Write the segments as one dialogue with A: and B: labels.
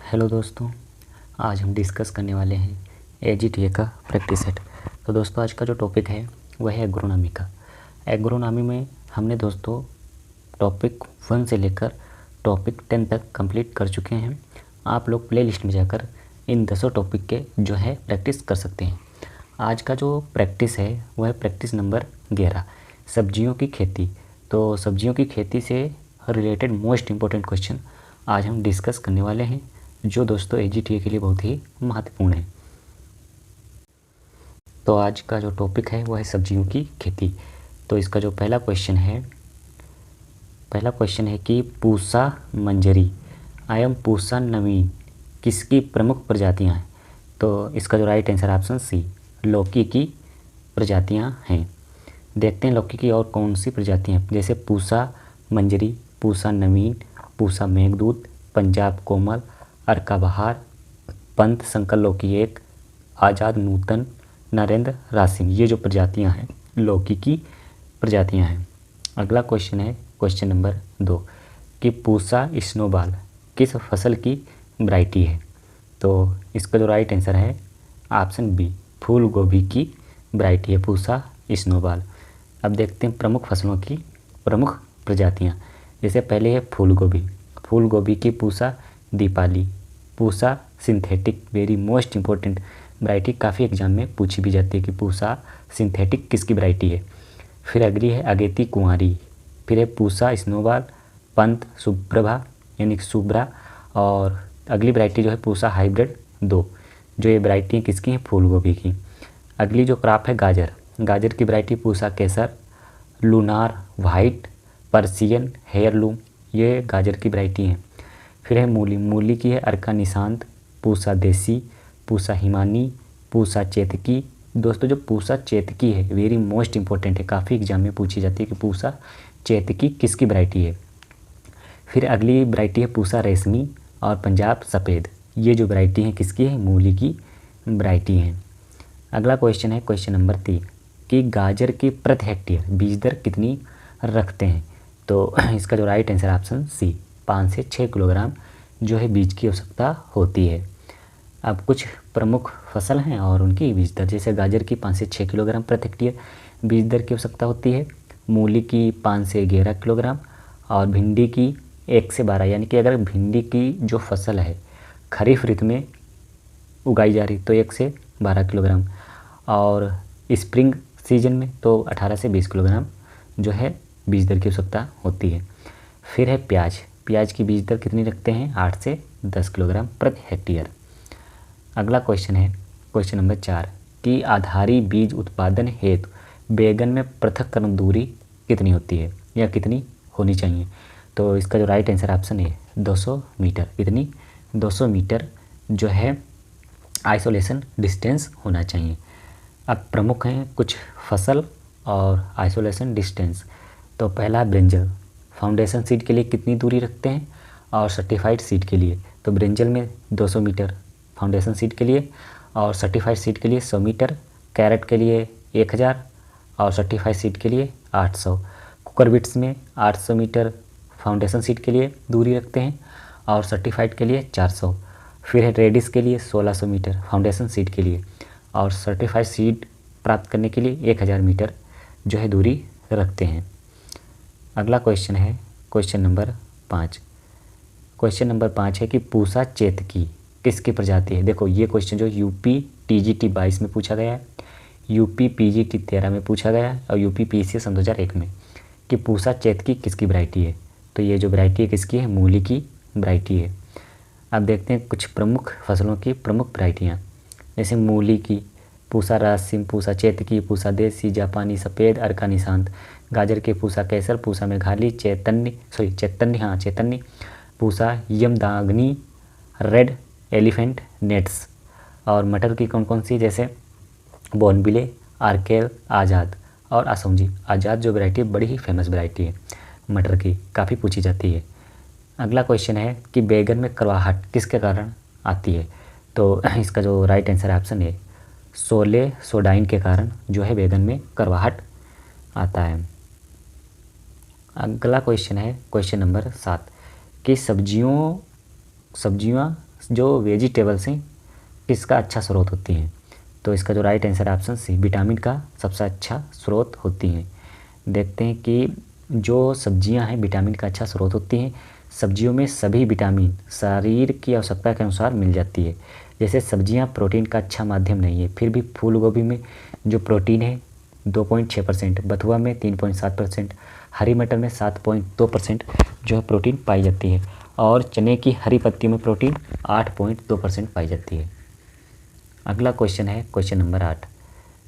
A: Hello दोस्तों, आज हम डिस्कस करने वाले हैं एजीटीए का प्रैक्टिस सेट। तो दोस्तों आज का जो टॉपिक है वह है एग्रोनॉमी का। एग्रोनॉमी में हमने दोस्तों टॉपिक 1 से लेकर टॉपिक 10 तक कंप्लीट कर चुके हैं। आप लोग प्ले लिस्ट में जाकर इन 10 टॉपिक के जो है प्रैक्टिस कर सकते हैं। आज का जो प्रैक्टिस है वह है प्रैक्टिस नंबर 11, सब्जियों की खेती। तो सब्जियों की खेती से रिलेटेड मोस्ट इम्पोर्टेंट क्वेश्चन आज हम डिस्कस करने वाले हैं, जो दोस्तों एजीटीए के लिए बहुत ही महत्वपूर्ण है। तो आज का जो टॉपिक है वह है सब्जियों की खेती। तो इसका जो पहला क्वेश्चन है कि पूसा मंजरी एवं पूसा नवीन किसकी प्रमुख प्रजातियां हैं। तो इसका जो राइट आंसर ऑप्शन सी, लौकी की प्रजातियां हैं। देखते हैं लौकी की और कौन सी प्रजातियां हैं, जैसे पूसा मंजरी, पूसा नवीन, पूसा मेघदूत, पंजाब कोमल, अर्का बहार, पंत संकर लौकी एक, आज़ाद नूतन, नरेंद्र रासिन। ये जो प्रजातियां हैं लौकी की प्रजातियां हैं। अगला क्वेश्चन है क्वेश्चन नंबर 2 कि पूसा स्नोबॉल किस फसल की वैरायटी है। तो इसका जो राइट आंसर है ऑप्शन बी, फूल गोभी की वैरायटी है पूसा स्नोबॉल। अब देखते हैं प्रमुख फसलों की प्रमुख प्रजातियाँ। जैसे पहले है फूल गोभी की Pusa Deepali, Pusa synthetic, very most important variety, काफ़ी एग्जाम में पूछी भी जाती है कि पूसा सिंथेटिक किसकी वैरायटी है। फिर अगली है अगेती कुंवारी, फिर है पूसा स्नोबॉल, पंत सुप्रभा यानी सुब्रा, और अगली वैरायटी जो है पूसा हाइब्रिड 2। जो ये वैरायटी किसकी हैं, फूल गोभी की। अगली जो क्रॉप है गाजर की वैरायटी पूसा केसर, लूनार वाइट, पर्सियन हेयरलूम, ये गाजर की वैरायटी हैं। फिर है मूली की है अर्का निशांत, पूसा देसी, पूसा हिमानी, पूसा चेतकी। दोस्तों जो पूसा चेतकी है वेरी मोस्ट इम्पोर्टेंट है, काफ़ी एग्जाम में पूछी जाती है कि पूसा चेतकी किसकी वैरायटी है। फिर अगली वैरायटी है पूसा रेशमी और पंजाब सफ़ेद। ये जो वैरायटी है किसकी है, मूली की वैरायटी हैं। अगला क्वेश्चन है क्वेश्चन नंबर 3 कि गाजर की प्रति हेक्टेयर बीज दर कितनी रखते हैं। तो इसका जो राइट आंसर ऑप्शन सी, 5 से 6 किलोग्राम जो है बीज की आवश्यकता होती है। अब कुछ प्रमुख फसल हैं और उनकी बीज दर, जैसे गाजर की 5 से 6 किलोग्राम प्रति हेक्टेयर बीज दर की आवश्यकता होती है, मूली की 5 से 11 किलोग्राम, और भिंडी की 1 से 12। यानी कि अगर भिंडी की जो फसल है खरीफ ऋतु में उगाई जा रही तो 1 से 12 किलोग्राम, और स्प्रिंग सीजन में तो 18 से 20 किलोग्राम जो है बीज दर की आवश्यकता होती है। फिर है प्याज की बीज दर कितनी रखते हैं, 8 से 10 किलोग्राम प्रति हेक्टेयर। अगला क्वेश्चन है क्वेश्चन नंबर 4 कि आधारी बीज उत्पादन हेतु बैगन में पृथक्करण दूरी कितनी होती है या कितनी होनी चाहिए। तो इसका जो राइट आंसर ऑप्शन है 200 मीटर। कितनी, 200 मीटर जो है आइसोलेशन डिस्टेंस होना चाहिए। अब प्रमुख हैं कुछ फसल और आइसोलेशन डिस्टेंस। तो पहला ब्रिंजल, फाउंडेशन सीड के लिए कितनी दूरी रखते हैं, और सर्टिफाइड सीड के लिए। तो ब्रिंजल में 200 मीटर फाउंडेशन सीड के लिए, और सर्टिफाइड सीड के लिए 100 मीटर, कैरेट के लिए 1000, और सर्टिफाइड सीड के लिए 800। कुकरबिट्स में 800 मीटर फाउंडेशन सीड के लिए दूरी रखते हैं, और सर्टिफाइड के लिए 400। फिर है रेडिस के लिए 1600 मीटर फाउंडेशन सीड के लिए, और सर्टिफाइड सीड प्राप्त करने के लिए 1000 मीटर जो है दूरी रखते हैं। अगला क्वेश्चन है क्वेश्चन नंबर 5। क्वेश्चन नंबर 5 है कि पूसा चेतकी किसकी प्रजाति है। देखो ये क्वेश्चन जो यूपी टीजीटी 22 में पूछा गया है, यूपी पीजीटी 13 में पूछा गया है, और यूपी पीसी सन 2001 में, कि पूसा चेतकी किसकी वैरायटी है। तो ये जो वैरायटी है किसकी है, मूली की वैरायटी है। अब देखते हैं कुछ प्रमुख फसलों की प्रमुख वैरायटियाँ, जैसे मूली की पूसा रासिम, पूसा चेतकी, पूसा देसी, जापानी सफ़ेद, अर्का निशांत। गाजर के पूसा केसर, पूसा मेघाली, चैतन्य, पूसा यमदाग्नि, रेड एलिफेंट नेट्स। और मटर की कौन कौन सी, जैसे बोनबिले, आर्केल, आज़ाद और असौजी। आज़ाद जो वैरायटी बड़ी ही फेमस वैरायटी है मटर की, काफ़ी पूछी जाती है। अगला क्वेश्चन है कि बैगन में करवाहट किसके कारण आती है। तो इसका जो राइट आंसर ऑप्शन है सोडाइन के कारण जो है बैगन में करवाहट आता है। अगला क्वेश्चन है क्वेश्चन नंबर 7 कि सब्जियां जो वेजिटेबल्स हैं किसका अच्छा स्रोत होती हैं? तो इसका जो राइट आंसर है ऑप्शन सी, विटामिन का सबसे अच्छा स्रोत होती हैं। देखते हैं कि जो सब्जियां हैं विटामिन का अच्छा स्रोत होती हैं। सब्जियों में सभी विटामिन शरीर की आवश्यकता के अनुसार मिल जाती है। जैसे सब्जियां प्रोटीन का अच्छा माध्यम नहीं है, फिर भी फूल गोभी में जो प्रोटीन है 2.6%, बथुआ में 3.7%, हरी मटर में 7.2% जो है प्रोटीन पाई जाती है, और चने की हरी पत्तियों में प्रोटीन 8.2% पाई जाती है। अगला क्वेश्चन है क्वेश्चन नंबर 8।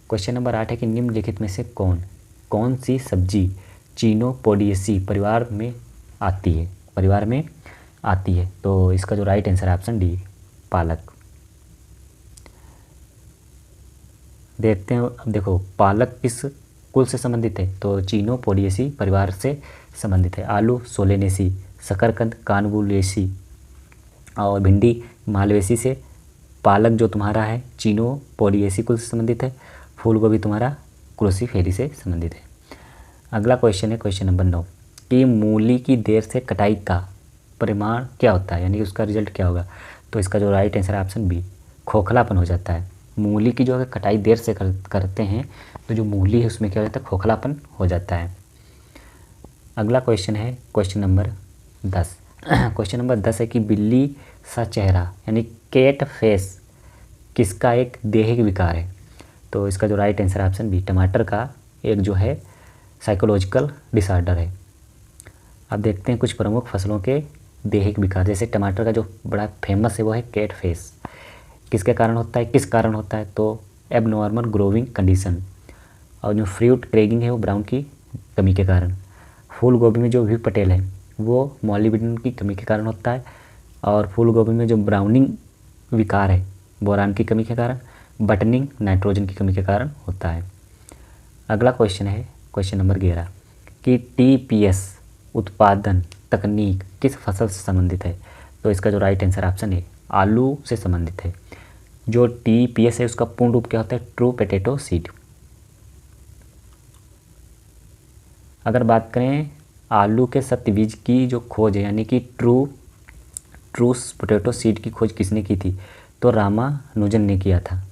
A: क्वेश्चन नंबर 8 है कि निम्नलिखित में से कौन सी सब्जी चिनोपोडियेसी परिवार में आती है? तो इसका जो राइट आंसर है ऑप्शन डी, पालक। देखते हैं, अब देखो पालक किस कुल से संबंधित है? तो चिनोपोडियेसी परिवार से संबंधित है। आलू सोलेनेसी, शकरकंद कानवुलेसी और भिंडी मालवेसी से। पालक जो तुम्हारा है चिनोपोडियेसी कुल से संबंधित है। फूल गोभी तुम्हारा क्रोसीफेरी से संबंधित है। अगला क्वेश्चन है क्वेश्चन नंबर 9 कि मूली की देर से कटाई का परिमाण क्या होता है, यानी उसका रिजल्ट क्या होगा? तो इसका जो राइट आंसर है ऑप्शन बी, खोखलापन हो जाता है। मूली की जो अगर कटाई देर से करते हैं तो जो मूली है उसमें क्या हो जाता है? खोखलापन हो जाता है। अगला क्वेश्चन है क्वेश्चन नंबर 10। क्वेश्चन नंबर 10 है कि बिल्ली सा चेहरा यानी कैट फेस किसका एक दैहिक विकार है? तो इसका जो राइट आंसर है ऑप्शन बी, टमाटर का एक जो है साइकोलॉजिकल डिसऑर्डर है। अब देखते हैं कुछ प्रमुख फसलों के दैहिक विकार। जैसे टमाटर का जो बड़ा फेमस है वो है कैट फेस, किसके कारण होता है, किस कारण होता है? तो एबनॉर्मल ग्रोविंग कंडीशन। और जो फ्रूट क्रैकिंग है वो ब्राउन की कमी के कारण। फूल गोभी में जो वी पटेल है वो मॉलिब्डेनम की कमी के कारण होता है। और फूल गोभी में जो ब्राउनिंग विकार है बोरान की कमी के कारण। बटनिंग नाइट्रोजन की कमी के कारण होता है। अगला क्वेश्चन है क्वेश्चन नंबर 11 कि टीपीएस उत्पादन तकनीक किस फसल से संबंधित है? तो इसका जो राइट आंसर ऑप्शन है आलू से संबंधित है। जो टीपीएस है उसका पूर्ण रूप क्या होता है? True potato seed. अगर बात करें आलू के सत्य बीज की जो खोज है यानी कि ट्रू पोटैटो सीड की खोज किसने की थी? तो रामानुजन ने किया था।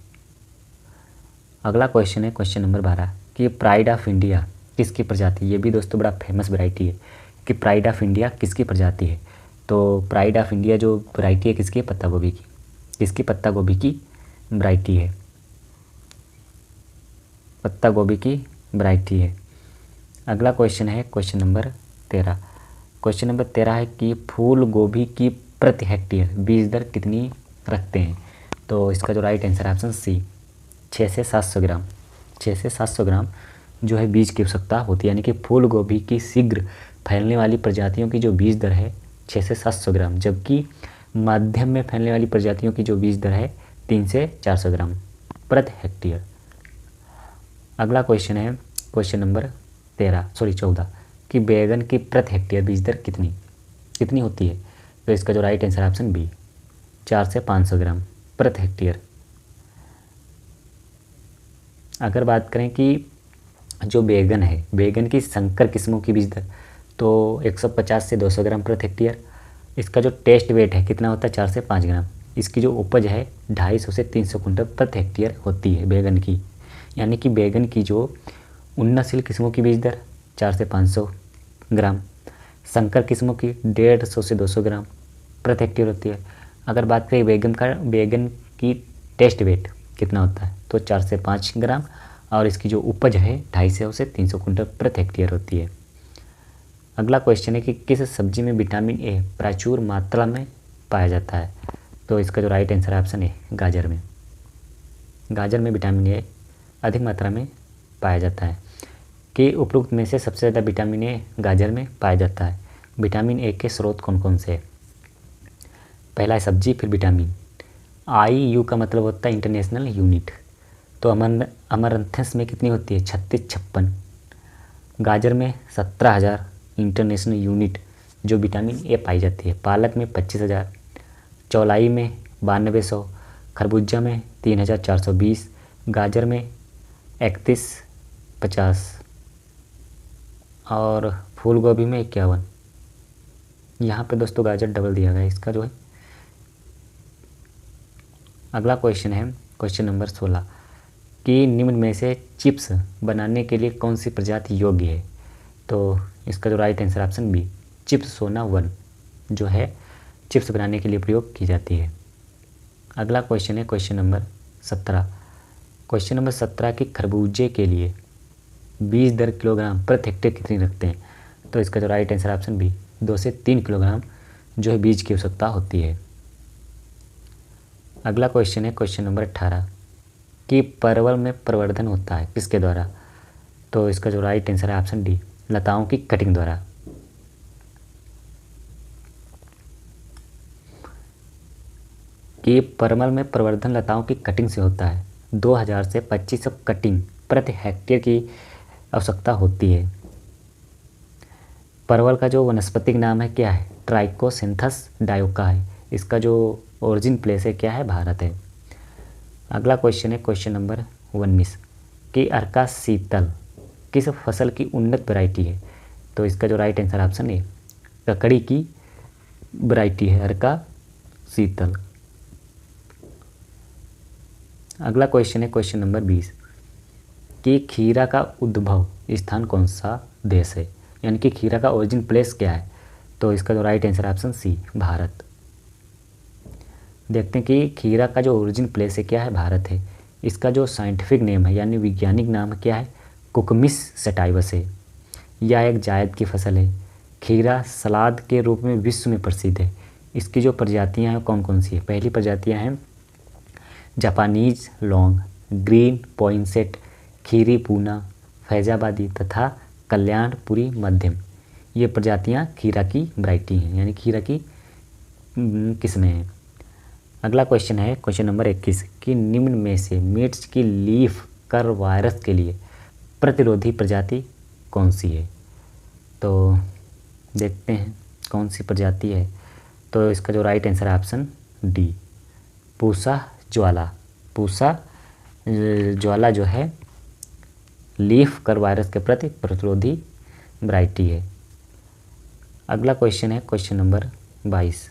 A: अगला क्वेश्चन है क्वेश्चन नंबर 12 कि प्राइड ऑफ इंडिया किसकी प्रजाति? ये भी दोस्तों बड़ा फेमस वैरायटी है कि प्राइड ऑफ इंडिया किसकी प्रजाति है? तो प्राइड ऑफ इंडिया जो वैरायटी है किसकी? पत्ता गोभी की। किसकी? पत्ता गोभी की वैरायटी है। पत्ता गोभी की वैरायटी है। अगला क्वेश्चन है क्वेश्चन नंबर 13। क्वेश्चन नंबर 13 है कि फूल गोभी की प्रति हेक्टेयर बीज दर कितनी रखते हैं? तो इसका जो राइट आंसर ऑप्शन सी, 6 से 700 ग्राम। 6 से 700 ग्राम जो है बीज की आवश्यकता होती है, यानी कि फूल गोभी की शीघ्र फैलने वाली प्रजातियों की जो बीज दर है 6 से 700 ग्राम, जबकि मध्यम में फैलने वाली प्रजातियों की जो बीज दर है 3 से 400 ग्राम प्रति हेक्टेयर। अगला क्वेश्चन है क्वेश्चन नंबर 14 कि बैगन की प्रति हेक्टेयर बीज दर कितनी होती है? तो इसका जो राइट आंसर ऑप्शन बी, 4 से 500 ग्राम प्रति हेक्टेयर। अगर बात करें कि जो बैगन है बैगन की संकर किस्मों की बीज दर तो 150 से 200 ग्राम प्रति हेक्टेयर। इसका जो टेस्ट वेट है कितना होता है? 4 से 5 ग्राम। इसकी जो उपज है 250 से 300 कुंटल प्रति हेक्टेयर होती है बैगन की, यानी कि बैगन की जो उन्नतशील किस्मों की बीज दर 4 से 500 ग्राम, संकर किस्मों की 150 से 200 ग्राम प्रति हेक्टेयर होती है। अगर बात करें बैगन की टेस्ट वेट कितना होता है? तो 4 से 5 ग्राम, और इसकी जो उपज है 250 से 300 कुंटल प्रति हेक्टेयर होती है। अगला क्वेश्चन है कि किस सब्जी में विटामिन ए प्रचुर मात्रा में पाया जाता है? तो इसका जो राइट आंसर ऑप्शन है गाजर में। गाजर में विटामिन ए अधिक मात्रा में पाया जाता है। कि उपरोक्त में से सबसे ज़्यादा विटामिन ए गाजर में पाया जाता है। विटामिन ए के स्रोत कौन कौन से हैं? पहला है सब्जी, फिर विटामिन। IU का मतलब होता है इंटरनेशनल यूनिट। तो अमरंथस में कितनी होती है? 3656। गाजर में 17,000 इंटरनेशनल यूनिट जो विटामिन ए पाई जाती है। पालक में 25,000, चौलाई में 9200, खरबूजा में 3,420, गाजर में 3150 और फूल गोभी में 51। यहाँ पे दोस्तों गाजर डबल दिया गया है, इसका जो है अगला क्वेश्चन है क्वेश्चन नंबर 16 कि निम्न में से चिप्स बनाने के लिए कौन सी प्रजाति योग्य है। तो इसका जो right answer option B Chipsona 1 जो है चिप्स बनाने के लिए प्रयोग की जाती है। अगला क्वेश्चन है क्वेश्चन नंबर 17। क्वेश्चन नंबर 17 कि खरबूजे के लिए बीज दर किलोग्राम प्रति हेक्टेयर कितनी रखते हैं। तो इसका जो राइट आंसर ऑप्शन बी 2 से 3 किलोग्राम जो है बीज की आवश्यकता होती है। अगला क्वेश्चन है क्वेश्चन नंबर 18 कि परवल में प्रवर्धन होता है किसके द्वारा। तो इसका जो राइट आंसर है ऑप्शन डी लताओं की कटिंग द्वारा। कि परवल में प्रवर्धन लताओं की कटिंग से होता है। 2000 से 2500 कटिंग प्रति हेक्टेयर की आवश्यकता होती है। परवल का जो वनस्पतिक नाम है क्या है, ट्राइकोसिंथस डायोका है। इसका जो ओरिजिन प्लेस है क्या है, भारत है। अगला क्वेश्चन है क्वेश्चन नंबर 19 कि अर्का शीतल किस फसल की उन्नत वैरायटी है। तो इसका जो राइट आंसर ऑप्शन है ककड़ी की वैरायटी है अर्का शीतल। अगला क्वेश्चन है क्वेश्चन नंबर 20 कि खीरा का उद्भव स्थान कौन सा देश है, यानी कि खीरा का ओरिजिन प्लेस क्या है। तो इसका जो right answer option C Bharat. देखते हैं कि खीरा का जो ओरिजिन प्लेस है क्या है, भारत है। इसका जो साइंटिफिक नेम है यानी वैज्ञानिक नाम क्या है, कुकमिस सटाइवस है। यह एक जायद की फसल है। खीरा सलाद के रूप में विश्व में प्रसिद्ध है। इसकी जो प्रजातियां हैं कौन कौन सी है। पहली प्रजातियां हैं जापानीज लौंग, ग्रीन पॉइंसेट, खीरी पूना, फैजाबादी तथा कल्याणपुरी मध्यम। ये प्रजातियां खीरा की वैरायटी हैं, यानी खीरा की किस्में हैं। अगला क्वेश्चन है क्वेश्चन नंबर 21 कि निम्न में से मिर्च की लीफ कर वायरस के लिए प्रतिरोधी प्रजाति कौन सी है। तो देखते हैं कौन सी प्रजाति है। तो इसका जो राइट आंसर है ऑप्शन डी पूसा ज्वाला। पूसा ज्वाला जो है लीफ कर वायरस के प्रति प्रतिरोधी वैरायटी है। अगला क्वेश्चन है क्वेश्चन नंबर 22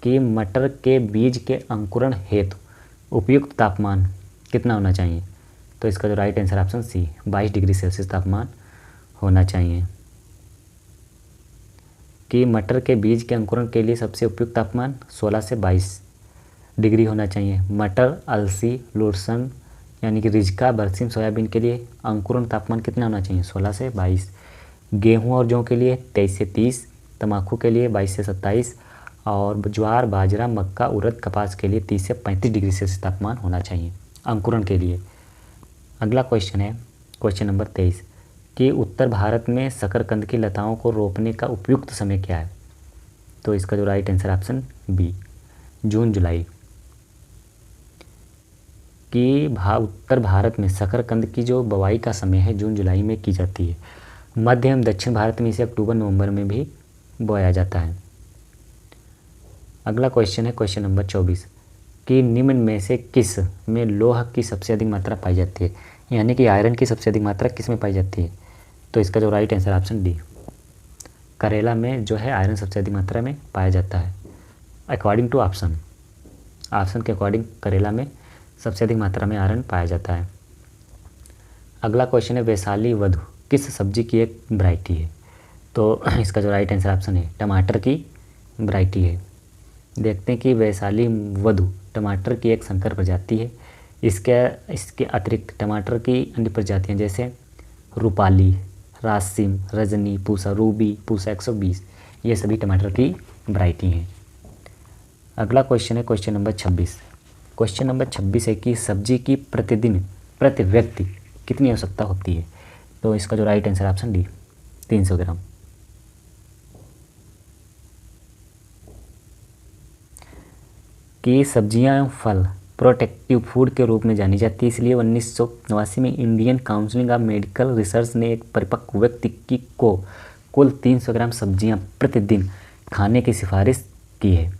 A: कि मटर के बीज के अंकुरण हेतु उपयुक्त तापमान कितना होना चाहिए। तो इसका जो right answer option C 22 degree Celsius तापमान होना चाहिए। कि मटर के बीज के अंकुरण के लिए सबसे उपयुक्त तापमान 16 से 22 डिग्री होना चाहिए। मटर, अलसी, लहसुन यानी कि रिजका, बरसीम, सोयाबीन के लिए अंकुरण तापमान कितना होना चाहिए, 16 से 22। गेहूं और जौ के लिए 23 से 30, तंबाकू के लिए 22 से 27 और ज्वार, बाजरा, मक्का, उड़द, कपास के लिए 30 से 35 डिग्री सेल्सियस तापमान होना चाहिए अंकुरण के लिए। अगला क्वेश्चन है क्वेश्चन नंबर 23 कि उत्तर भारत में शकरकंद की लताओं को रोपने का उपयुक्त समय क्या है। तो इसका जो राइट आंसर ऑप्शन बी जून जुलाई। कि उत्तर भारत में शकरकंद की जो बुवाई का समय है जून जुलाई में की जाती है। मध्य एवं दक्षिण भारत में इसे अक्टूबर नवंबर में भी बोया जाता है। अगला क्वेश्चन है क्वेश्चन नंबर 24 कि निम्न में से किस में लोह की सबसे अधिक मात्रा पाई जाती है, यानी कि आयरन की सबसे अधिक मात्रा किस में पाई जाती है। तो इसका जो राइट आंसर ऑप्शन डी करेला में जो है आयरन सबसे अधिक मात्रा में पाया जाता है अकॉर्डिंग टू ऑप्शन के अकॉर्डिंग करेला में सबसे अधिक मात्रा में आयरन पाया जाता है। अगला क्वेश्चन है वैशाली वधु किस सब्जी की एक वैरायटी है। तो इसका जो राइट आंसर ऑप्शन है टमाटर की वैरायटी है। देखते हैं कि वैशाली वधु टमाटर की एक संकर प्रजाति है। इसके अतिरिक्त टमाटर की अन्य प्रजातियां जैसे रूपाली, रासिम, रजनी, पूसा, रूबी, पूसा 120 ये सभी टमाटर की वैरायटी हैं। अगला क्वेश्चन है क्वेश्चन नंबर 26। क्वेश्चन नंबर 26 है कि सब्जी की प्रतिदिन प्रति व्यक्ति कितनी आवश्यकता होती है। तो इसका जो राइट आंसर ऑप्शन डी 300 ग्राम। कि सब्जियां एवं फल प्रोटेक्टिव फूड के रूप में जानी जाती है, इसलिए 1989 में Indian council of medical research ने एक परिपक्व व्यक्ति को कुल 300 ग्राम सब्जियां प्रतिदिन खाने की सिफारिश की है,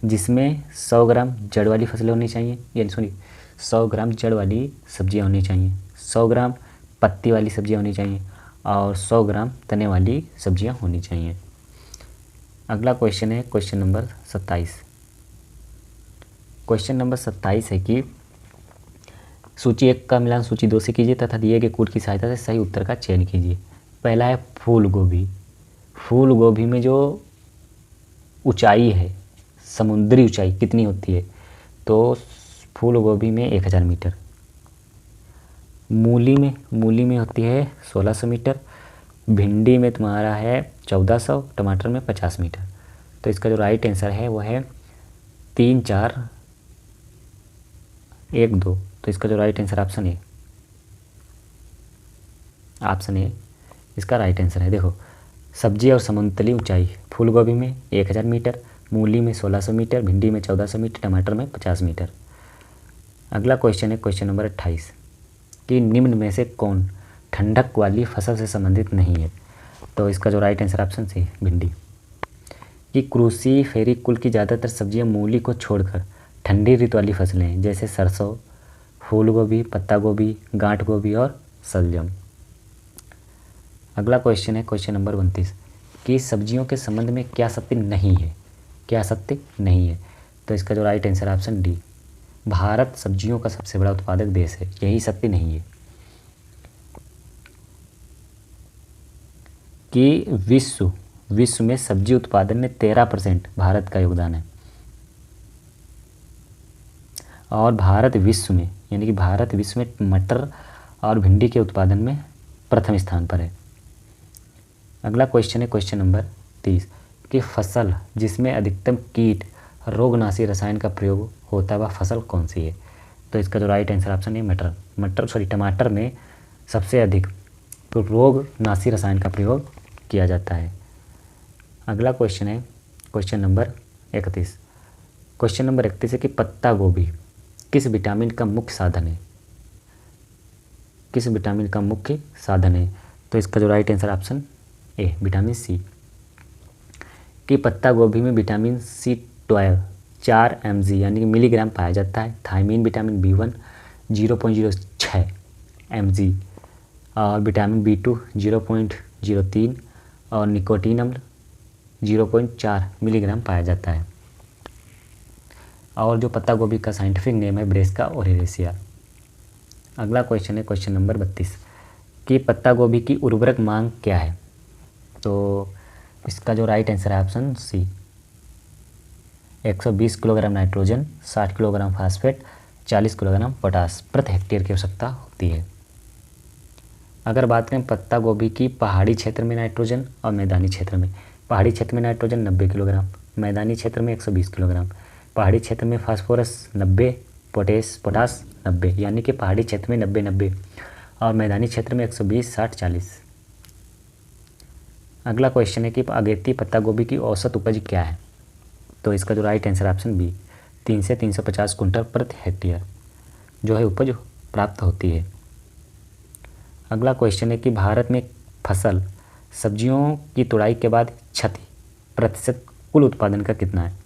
A: जिसमें 100 ग्राम जड़ वाली फसलें होनी चाहिए, यानी सुनिए 100 ग्राम जड़ वाली सब्जियां होनी चाहिए, 100 ग्राम पत्ती वाली सब्जियां होनी चाहिए और 100 ग्राम तने वाली सब्जियां होनी चाहिए। अगला क्वेश्चन है क्वेश्चन नंबर 27। क्वेश्चन नंबर 27 है कि सूची 1 का मिलान सूची 2 से कीजिए तथा दिए गए कोड की सहायता से सही उत्तर का चयन कीजिए। पहला है फूल गोभी। फूल गोभी में जो ऊंचाई है, समुद्री ऊंचाई कितनी होती है? तो फूल गोभी में 1000 मीटर। मूली में होती है 1600 मीटर। भिंडी में तुम्हारा है 1400, टमाटर में 50 मीटर। तो इसका जो राइट आंसर है वो है 3, 4, 1, 2। तो इसका जो राइट आंसर ऑप्शन ए इसका राइट आंसर है। देखो, सब्जी और समुद्री ऊंचाई, फूल गोभी में 1000 मीटर, मूली में 1600 मीटर, भिंडी में 1400 मीटर, टमाटर में 50 मीटर। अगला क्वेश्चन है क्वेश्चन नंबर 28 कि निम्न में से कौन ठंडक वाली फसल से संबंधित नहीं है? तो इसका जो राइट आंसर ऑप्शन सी, भिंडी। कि क्रूसीफेरी कुल की ज़्यादातर सब्जियां मूली को छोड़कर ठंडी ऋतु वाली फसलें हैं, जैसे सरसों, फूल गोभी, पत्ता गोभी, गांठ गोभी और शलजम। अगला क्वेश्चन है क्वेश्चन नंबर 29 कि सब्जियों के संबंध में क्या सत्य नहीं है? क्या सत्य नहीं है? तो इसका जो right answer option D, Bharat सब्जियों का सबसे बड़ा उत्पादक देश है, यही सत्य नहीं है। कि विश्व में सब्जी उत्पादन में 13% भारत का योगदान है। और भारत विश्व में, यानी कि भारत विश्व में मटर और भिंडी के उत्पादन में प्रथम स्थान पर है। अगला क्वेश्चन है क्वेश्चन नंबर 30 कि फसल जिसमें अधिकतम कीट रोगनाशी रसायन का प्रयोग होता है वह फसल कौन सी है? तो इसका जो राइट आंसर ऑप्शन है टमाटर में सबसे अधिक तो रोगनाशी रसायन का प्रयोग किया जाता है। अगला क्वेश्चन है क्वेश्चन नंबर 31। क्वेश्चन नंबर 31 है कि पत्ता गोभी किस विटामिन का मुख्य साधन है? किस विटामिन का मुख्य साधन है? तो इसका जो right answer option A, vitamin C. कि पत्ता गोभी में विटामिन C12 4 mg यानी कि मिलीग्राम पाया जाता है। थायमीन विटामिन B1 0.06 mg और विटामिन B2 0.03 और निकोटीन अम्ल 0.4 मिलीग्राम पाया जाता है। और जो पत्ता गोभी का साइंटिफिक नेम है ब्रेसिका ओरेरेसिया। अगला क्वेश्चन है क्वेश्चन नंबर 32 कि पत्ता गोभी की उर्वरक मांग क्या है? तो इसका जो राइट आंसर है option C, 120 kilogram nitrogen, 60 kilogram phosphate, 40 kilogram potash प्रति हेक्टेयर की आवश्यकता होती है। अगर बात करें पत्ता गोभी की पहाड़ी क्षेत्र में नाइट्रोजन और मैदानी क्षेत्र में, पहाड़ी क्षेत्र में नाइट्रोजन 90 किलोग्राम, मैदानी क्षेत्र में 120 किलोग्राम, पहाड़ी क्षेत्र में फास्फोरस 90, पोटास 90, यानी कि पहाड़ी क्षेत्र में 90-90 और मैदानी क्षेत्र में 120, 60, 40। अगला क्वेश्चन है कि अगेती पत्ता गोभी की औसत उपज क्या है? तो इसका जो राइट आंसर ऑप्शन बी, 3 से 350 कुंटल प्रति हेक्टेयर जो है उपज प्राप्त होती है। अगला क्वेश्चन है कि भारत में फसल सब्जियों की तुड़ाई के बाद क्षति प्रतिशत कुल उत्पादन का कितना है?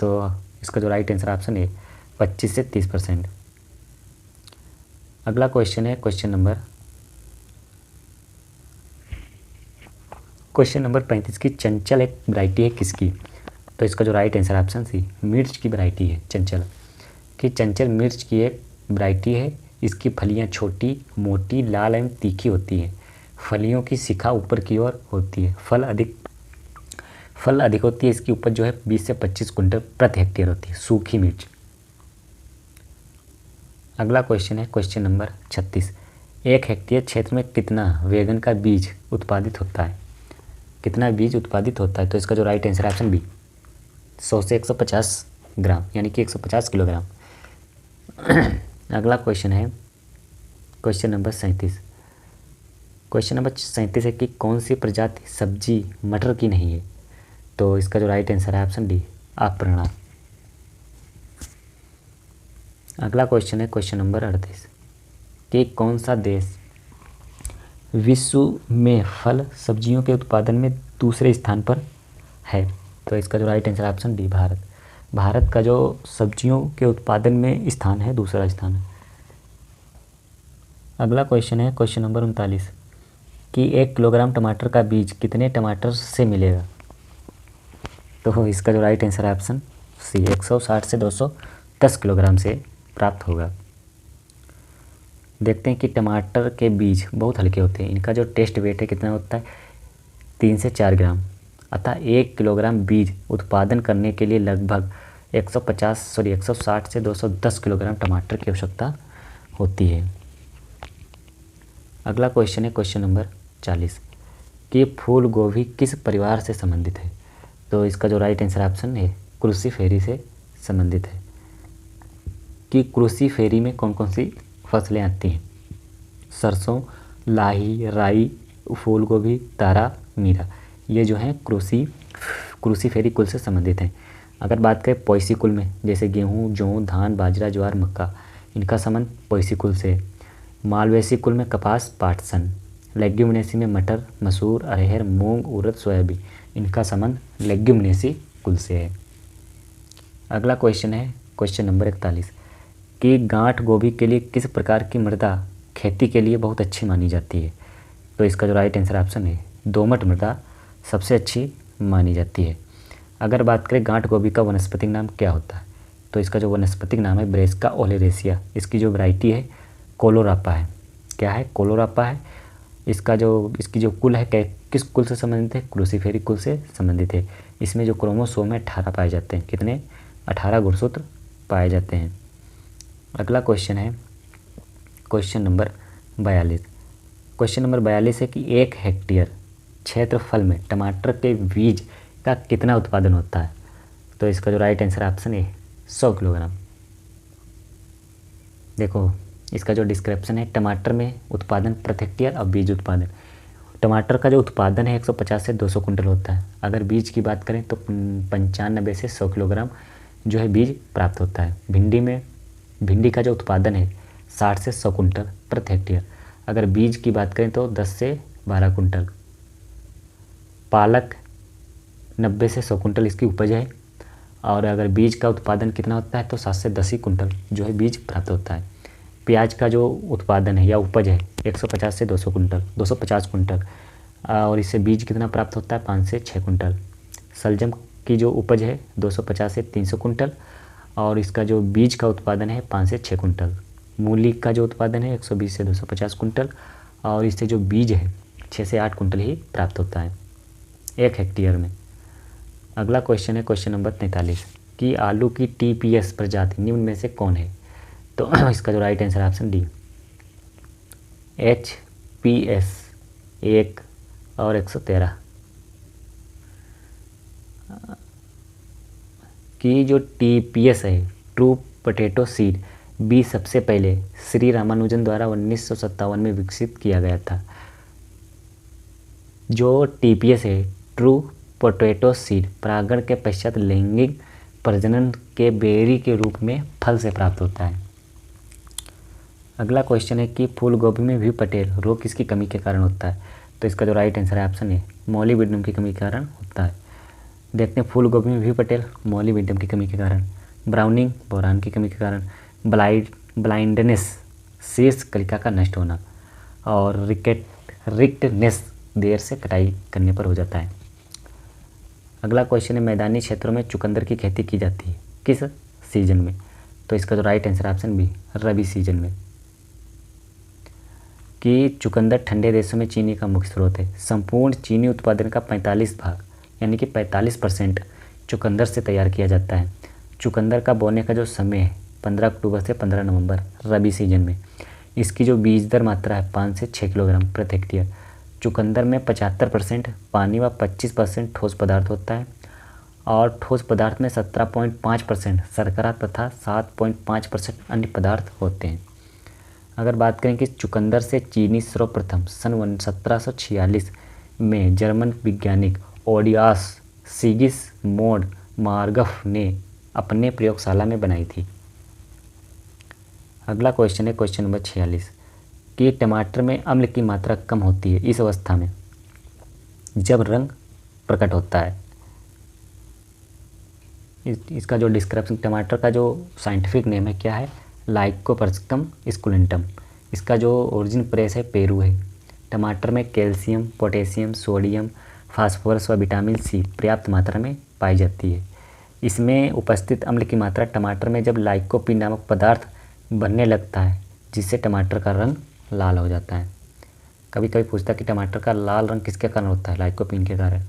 A: तो इसका जो राइट आंसर ऑप्शन है 25 से 30%। अगला क्वेश्चन है क्वेश्चन नंबर 35 की चंचल एक वैरायटी है किसकी? तो इसका जो राइट आंसर ऑप्शन सी, मिर्च की वैरायटी है चंचल। कि चंचल मिर्च की एक वैरायटी है। इसकी फलियां छोटी, मोटी, लाल एवं तीखी होती हैं। फलियों की शिखा ऊपर की ओर होती है। फल अधिक होती है। इसकी उपज जो है 20 से 25 कुंटल प्रति हेक्टेयर होती है, सूखी मिर्च। अगला क्वेश्चन है क्वेश्चन नंबर 36। 1 हेक्टेयर क्षेत्र में कितना वैगन का बीज उत्पादित होता है? कितना बीज उत्पादित होता है? तो इसका जो राइट आंसर है ऑप्शन बी, 100 से 150 ग्राम, यानी कि 150 किलोग्राम। अगला क्वेश्चन है क्वेश्चन नंबर 37। क्वेश्चन नंबर 37 है कि कौन सी प्रजाति सब्जी मटर की नहीं है? तो इसका जो राइट आंसर है ऑप्शन डी, अपर्णा। अगला क्वेश्चन है क्वेश्चन नंबर 38 कि कौन सा देश विश्व में फल सब्जियों के उत्पादन में दूसरे स्थान पर है? तो इसका जो right answer option D, Bharat. Bharat का जो सब्जियों के उत्पादन में स्थान है, दूसरा स्थान है। अगला क्वेश्चन है क्वेश्चन नंबर 39 कि 1 किलोग्राम टमाटर का बीज कितने टमाटर से मिलेगा? तो इसका जो राइट आंसर है ऑप्शन सी, 160 से 200 10 किलोग्राम से प्राप्त होगा। देखते हैं कि टमाटर के बीज बहुत हल्के होते हैं। इनका जो टेस्ट वेट है कितना होता है, 3 से 4 ग्राम। अतः 1 किलोग्राम बीज उत्पादन करने के लिए लगभग 160 से 210 किलोग्राम टमाटर की आवश्यकता होती है। अगला क्वेश्चन है क्वेश्चन नंबर 40 कि फूल गोभी किस परिवार से संबंधित है। तो इसका जो राइट आंसर ऑप्शन है क्रूसीफेरी से संबंधित है। कि क्रूसीफेरी में कौन कौन सी फसलें आती हैं, सरसों, लाही, राई, फूल गोभी, तारा, मीरा, ये जो हैं क्रूसीफेरी कुल से संबंधित हैं। अगर बात करें पोएसी कुल में, जैसे गेहूँ, जौ, धान, बाजरा, ज्वार, मक्का, इनका संबंध पोएसी कुल से। मालवेसी कुल में कपास, पाटसन। लेग्यूमिनेसी में मटर, मसूर, अरहर, मूंग, उड़द, सोयाबीन, इनका संबंध लेग्यूमिनेसी कुल से है। अगला क्वेश्चन है क्वेश्चन नंबर 41 कि गांठ गोभी के लिए किस प्रकार की मृदा खेती के लिए बहुत अच्छी मानी जाती है। तो इसका जो राइट आंसर ऑप्शन है दोमट मृदा सबसे अच्छी मानी जाती है। अगर बात करें गांठ गोभी का वनस्पतिक नाम क्या होता है, तो इसका जो वनस्पतिक नाम है ब्रेसिका ओलेरेसिया। इसकी जो वैरायटी है कोलोरापा है। क्या है, कोलोरापा है। इसकी जो कुल है किस कुल से संबंधित है, क्रूसीफेरी कुल से संबंधित है। इसमें जो क्रोमोसोम है 18 पाए जाते हैं। कितने, 18 गुणसूत्र पाए जाते हैं। अगला क्वेश्चन है क्वेश्चन नंबर 42। क्वेश्चन नंबर 42 है कि 1 हेक्टेयर क्षेत्रफल में टमाटर के बीज का कितना उत्पादन होता है। तो इसका जो राइट आंसर ऑप्शन है 100 किलोग्राम। देखो इसका जो डिस्क्रिप्शन है, टमाटर में उत्पादन प्रति हेक्टेयर और बीज उत्पादन। टमाटर का जो उत्पादन है 150 से 200 कुंटल होता है। अगर बीज की बात करें तो 95 से 100 किलोग्राम जो है बीज प्राप्त होता है। भिंडी का जो उत्पादन है 60 से 100 कुंटल प्रति हेक्टेयर। अगर बीज की बात करें तो 10 से 12 कुंटल। पालक 90 से 100 कुंटल इसकी उपज है। और अगर बीज का उत्पादन कितना होता है तो 7 से 10 ही कुंटल जो है बीज प्राप्त होता है। प्याज का जो उत्पादन है या उपज है 150 से 250 कुंटल और इससे बीज कितना प्राप्त होता है 5 से 6 कुंटल। शलजम की जो उपज है 250 से 300 कुंटल और इसका जो बीज का उत्पादन है 5 से 6 कुंटल। मूली का जो उत्पादन है 120 से 250 कुंटल और इससे जो बीज है 6 से 8 कुंटल ही प्राप्त होता है 1 हेक्टेयर में। अगला क्वेश्चन है क्वेश्चन नंबर 43 कि आलू की TPS प्रजाति निम्न में से कौन है। तो इसका जो right answer option D HPS 1 और 113 की जो TPS है ट्रू पोटैटो सीड बीज सबसे पहले श्री रामानुजन द्वारा 1957 में विकसित किया गया था। जो TPS है ट्रू पोटैटो सीड परागण के पश्चात लैंगिक प्रजनन के बेरी के रूप में फल से प्राप्त होता है। अगला क्वेश्चन है कि फूल गोभी में भी पटेल रोग किसकी कमी के कारण होता है। तो इसका जो राइट आंसर है ऑप्शन है मॉलिबेडनम की कमी के कारण होता है। देखते हैं फूल गोभी में भी पटेल मॉलिबेडनम की कमी के कारण, ब्राउनिंग बोरान की कमी के कारण, ब्लाइंडनेस शीर्ष कलिका का नष्ट होना और रिक्टनेस देर से कटाई करने पर हो जाता है। अगला क्वेश्चन है मैदानी क्षेत्रों में चुकंदर की खेती की जाती है किस सीजन में। तो इसका जो राइट आंसर ऑप्शन बी रबी सीजन में। कि चुकंदर ठंडे देशों में चीनी का मुख्य स्रोत है। संपूर्ण चीनी उत्पादन का 45 भाग यानी कि 45% चुकंदर से तैयार किया जाता है। चुकंदर का बोने का जो समय है 15 अक्टूबर से 15 नवंबर रबी सीजन में। इसकी जो बीज दर मात्रा है 5 से 6 किलोग्राम प्रति हेक्टेयर। चुकंदर में 75% पानी व 25% ठोस पदार्थ होता है और ठोस पदार्थ में 17.5% शर्करा तथा 7.5% अन्य पदार्थ होते हैं। अगर बात करें कि चुकंदर से चीनी सर्वप्रथम सन 1746 में जर्मन वैज्ञानिक ओडियास सिगिसमोंड मार्गफ ने अपने प्रयोगशाला में बनाई थी। अगला क्वेश्चन है क्वेश्चन नंबर 46 कि टमाटर में अम्ल की मात्रा कम होती है इस अवस्था में जब रंग प्रकट होता है। इसका जो डिस्क्रिप्शन, टमाटर का जो साइंटिफिक नेम है क्या है, लाइकोपर्सिकम स्कुलेंटम। इसका जो ओरिजिन प्लेस है पेरू है। टमाटर में कैल्शियम, पोटेशियम, सोडियम, फास्फोरस व विटामिन सी पर्याप्त मात्रा में पाई जाती है। इसमें उपस्थित अम्ल की मात्रा टमाटर में जब लाइकोपीन नामक पदार्थ बनने लगता है जिससे टमाटर का रंग लाल हो जाता है। कभी कभी पूछता है कि टमाटर का लाल रंग किसके कारण होता है? लाइकोपीन के कारण।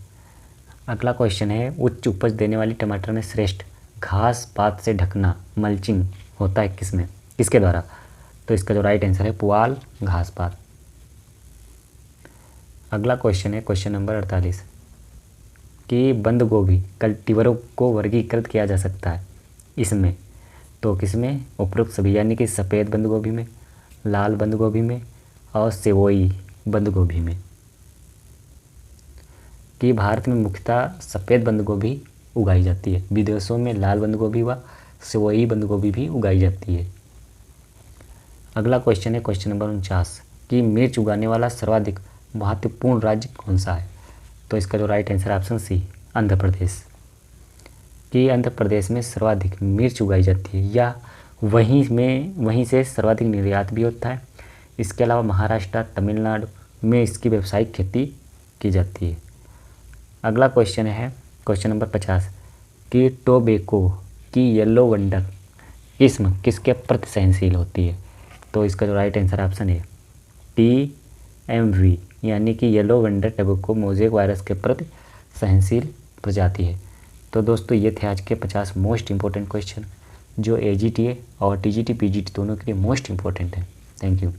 A: अगला क्वेश्चन है, उच्च उपज देने वाली टमाटर में श्रेष्ठ घास पात से ढकना मल्चिंग होता है किसमें, किसके द्वारा? तो इसका जो राइट आंसर है पुआल घास पात। अगला क्वेश्चन है क्वेश्चन नंबर 48 कि बंद गोभी कल्टीवरों को वर्गीकृत किया जा सकता है इसमें, तो किसमें? उपरोक्त सभी, यानी कि सफ़ेद बंद गोभी में, लाल बंद गोभी में और सेवोई बंद गोभी में। कि भारत में मुख्यतः सफ़ेद बंद गोभी उगाई जाती है, विदेशों में लाल बंद गोभी व सेवोई बंद गोभी भी उगाई जाती है। अगला क्वेश्चन है क्वेश्चन नंबर 49 कि मिर्च उगाने वाला सर्वाधिक महत्वपूर्ण राज्य कौन सा है? तो इसका जो right answer option C Andhra Pradesh. कि आंध्र प्रदेश में सर्वाधिक मिर्च उगाई जाती है या वहीं से सर्वाधिक निर्यात भी होता है। इसके अलावा महाराष्ट्र तमिलनाडु में इसकी व्यावसायिक खेती की जाती है। अगला क्वेश्चन है क्वेश्चन नंबर 50 कि टोबैको की येलो वंडर किस्म किसके प्रति सहनशील होती है? तो इसका जो राइट आंसर ऑप्शन है TMV, यानी कि yellow wonder tobacco mosaic virus के प्रति सहनशील प्रजाति है। तो दोस्तों ये थे आज के 50 मोस्ट इंपॉर्टेंट क्वेश्चन जो AGTA और TGT PGT दोनों के लिए मोस्ट इंपॉर्टेंट है। Thank you.